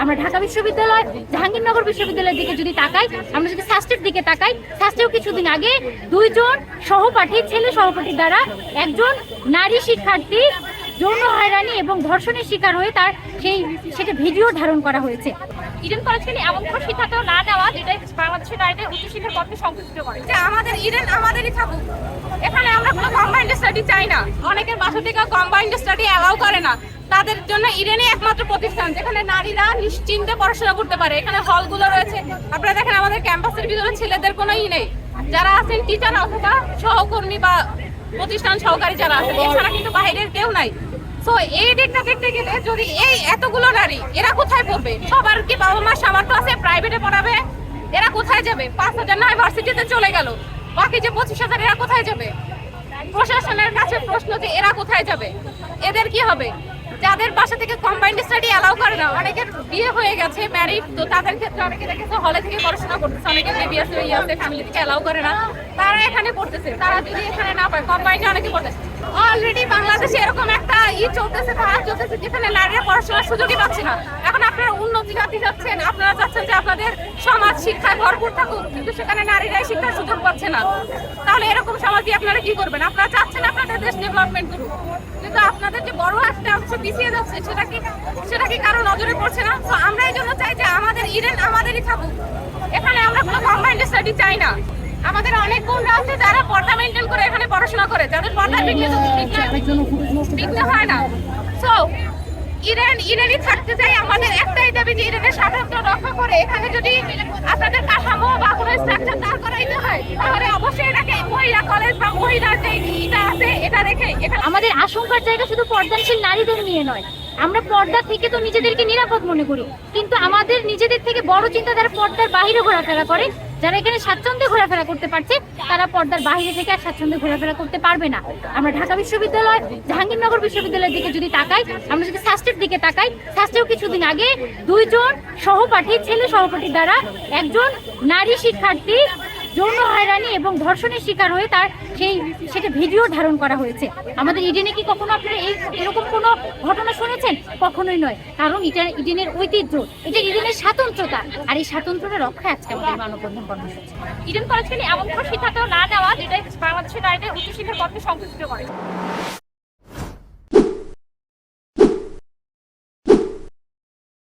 আমরা ঢাকা বিশ্ববিদ্যালয়, জাহাঙ্গীরনগর বিশ্ববিদ্যালয়ের দিকে যদি তাকাই, আমরা যদি শাস্ত্রের দিকে তাকাই, শাস্ত্রেও কিছুদিন আগে দুইজন সহপাঠী, ছেলে সহপাঠীর দ্বারা একজন নারী শিক্ষার্থী যৌন হয়রানি এবং ধর্ষণের শিকার হয়ে সেটা ভিডিও ধারণ করা হয়েছে। ইডেন কলেজকে এমন কোনো সিদ্ধান্ত না নেওয়া যেটা বাংলাদেশের নারীদের উচ্চশিক্ষার পথে সংকুচিত করে, যে আমাদের ইডেন আমাদেরই থাকুক, এখানে আমরা কোনো কম্বাইন্ড স্টাডি চাই না। অনেকের বাসা থেকে কম্বাইন্ড স্টাডি অ্যালাউ করে না, তাদের জন্য ইডেনই একমাত্র প্রতিষ্ঠান যেখানে নারীরা নিশ্চিন্তে পড়াশোনা করতে পারে। এখানে হলগুলো রয়েছে, আপনারা দেখেন আমাদের ক্যাম্পাসের ভিতরে ছেলেদের কোনো নেই, যারা আছেন টিচার অথবা সহকর্মী বা প্রতিষ্ঠান সহকারী যারা আছেন, এছাড়া কিন্তু বাইরের কেউ নাই। তো এই দিকটা দেখতে গেলে যদি এই এতগুলো নারী এরা কোথায় পড়বে? সবার কি বাবা মা সামর্থ্য আছে প্রাইভেটে পড়াবে? এরা কোথায় যাবে? 5,000 না ভার্সিটিতে চলে গেল, বাকি যে 25,000 এরা কোথায় যাবে? প্রশাসনের কাছে প্রশ্ন যে এরা কোথায় যাবে, এদের কি হবে? যাদের বাসা থেকে কম্বাইন্ড স্টাডি অ্যালাউ করে না, অনেকের বিয়ে হয়ে গেছে, ম্যারিড, তো তাদের ক্ষেত্রে অনেকে দেখেছে হলে থেকে পড়াশোনা করতেছে, অনেকে বেবি আছে, ফ্যামিলি থেকে অ্যালাউ করে না, তারা এখানে পড়তেছে। তারা যদি এখানে না পায়, কম্বাইন্ডে অনেকে পড়তেছে। অলরেডি বাংলাদেশে এরকম একটা চলতেছে, যেখানে নারীরা পড়াশোনার সুযোগই পাচ্ছে না। এখন আপনারা উন্নতি জাতি যাচ্ছেন, আপনারা চাচ্ছেন যে আপনাদের সমাজ শিক্ষায় ভরপুর থাকুক, কিন্তু সেখানে নারীরাই শিক্ষার সুযোগ পাচ্ছে না। তাহলে এরকম সমাজে আপনারা কি করবেন? আপনারা চাচ্ছেন আপনাদের দেশ ডেভেলপমেন্ট করুক, কিন্তু আপনাদের যে বড় একটা অংশ পিছিয়ে যাচ্ছে, সেটা কি কারো নজরে পড়ছে না? তো আমরা এই জন্য চাই যে আমাদের ইডেন আমাদেরই থাকুক, এখানে আমরা কোনো কম্বাইন্ড স্টাডি চাই না। আমাদের অনেক বোনরা আছে যারা পর্দা মেনটেন করে এখানে পড়াশোনা করে, যাদের পর্দা বিঘ্ন হয় না। সো ইডেনই থাকতে চাই। আমাদের একটাই দাবি যে ইডেনের স্বাধীনতা রক্ষা করে এখানে যদি আপনাদের কাঠামো বা কোনো স্ট্রাকচার দাঁড় করাইতে হয়, তাহলে অবশ্যই এটাকে মহিলা কলেজ বা মহিলার যে এটা আছে এটা রেখে। আমাদের আশঙ্কার জায়গা শুধু পর্দাশীল নারীদের নিয়ে নয়, আমরা পর্দা থেকে তো নিজেদেরকে নিরাপদ মনে করি, কিন্তু আমাদের নিজেদের থেকে বড় চিন্তাধারা পর্দার বাইরে ঘোরাফেরা করে। যারা এখানে স্বাচ্ছন্দ্যে ঘোরাফেরা করতে পারছে, তারা পর্দার বাইরে থেকে আর স্বাচ্ছন্দ্যে ঘোরাফেরা করতে পারবে না। আমরা ঢাকা বিশ্ববিদ্যালয়, জাহাঙ্গীরনগর বিশ্ববিদ্যালয়ের দিকে যদি তাকাই, আমরা যদি শাস্ত্রের দিকে তাকাই, শাস্ত্রেও কিছুদিন আগে দুইজন সহপাঠী, ছেলে সহপাঠীর দ্বারা একজন নারী শিক্ষার্থী যৌন হয়রানি এবং ধর্ষণের শিকার হয়ে সেটা ভিডিও ধারণ করা হয়েছে। আমাদের ইডেনে কি কখনো আপনারা এরকম কোনো ঘটনা শুনেছেন? কখনোই নয়, কারণ এটা ইডেনের ঐতিহ্য, এটা ইডেনের স্বাতন্ত্রতা, আর এই স্বাতন্ত্র্যটা রক্ষায় আজকে আমাদের মানববন্ধন কর্মসূচি। ইডেন কলেজকে এমন কোনো সিদ্ধান্ত না নেওয়া যেটা বাংলাদেশের নারীদের উচ্চশিক্ষার পথে সংকুচিত করে।